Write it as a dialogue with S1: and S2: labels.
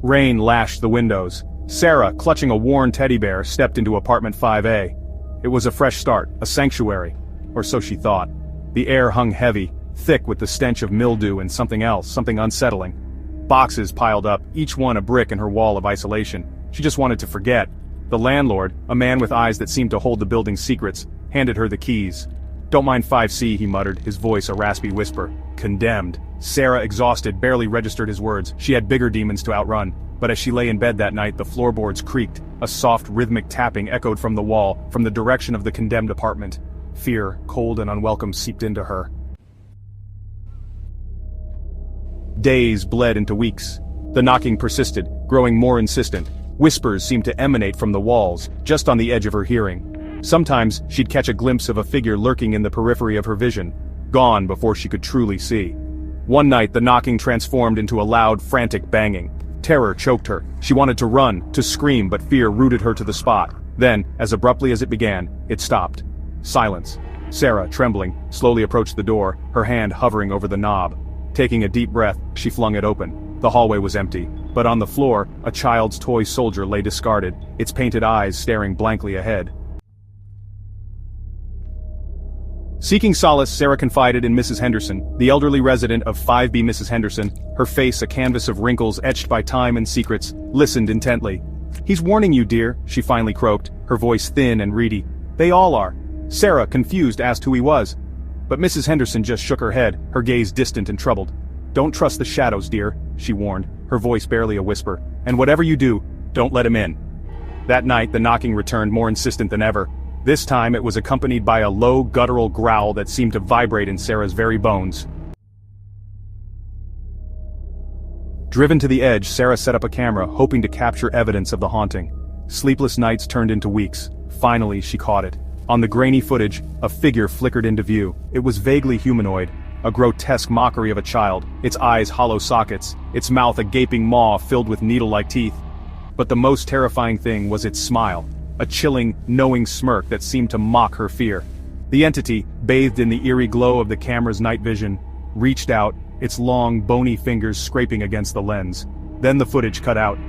S1: Rain lashed the windows. Sarah, clutching a worn teddy bear, stepped into apartment 5A. It was a fresh start, a sanctuary. Or so she thought. The air hung heavy, thick with the stench of mildew and something else, something unsettling. Boxes piled up, each one a brick in her wall of isolation. She just wanted to forget. The landlord, a man with eyes that seemed to hold the building's secrets, handed her the keys. "Don't mind 5C," he muttered, his voice a raspy whisper. Condemned. Sarah, exhausted, barely registered his words. She had bigger demons to outrun. But as she lay in bed that night, the floorboards creaked. A soft, rhythmic tapping echoed from the wall, from the direction of the condemned apartment. Fear, cold and unwelcome, seeped into her. Days bled into weeks. The knocking persisted, growing more insistent. Whispers seemed to emanate from the walls, just on the edge of her hearing. Sometimes, she'd catch a glimpse of a figure lurking in the periphery of her vision, gone before she could truly see. One night, the knocking transformed into a loud, frantic banging. Terror choked her. She wanted to run, to scream, but fear rooted her to the spot. Then, as abruptly as it began, it stopped. Silence. Sarah, trembling, slowly approached the door, her hand hovering over the knob. Taking a deep breath, she flung it open. The hallway was empty, but on the floor, a child's toy soldier lay discarded, its painted eyes staring blankly ahead. Seeking solace, Sarah confided in Mrs. Henderson, the elderly resident of 5B. Mrs. Henderson, her face a canvas of wrinkles etched by time and secrets, listened intently. "He's warning you, dear," she finally croaked, her voice thin and reedy. "They all are." Sarah, confused, asked who he was. But Mrs. Henderson just shook her head, her gaze distant and troubled. "Don't trust the shadows, dear," she warned, her voice barely a whisper. "And whatever you do, don't let him in." That night, the knocking returned more insistent than ever. This time it was accompanied by a low, guttural growl that seemed to vibrate in Sarah's very bones. Driven to the edge, Sarah set up a camera, hoping to capture evidence of the haunting. Sleepless nights turned into weeks. Finally, she caught it. On the grainy footage, a figure flickered into view. It was vaguely humanoid, a grotesque mockery of a child, its eyes hollow sockets, its mouth a gaping maw filled with needle-like teeth. But the most terrifying thing was its smile. A chilling, knowing smirk that seemed to mock her fear. The entity, bathed in the eerie glow of the camera's night vision, reached out, its long, bony fingers scraping against the lens. Then the footage cut out.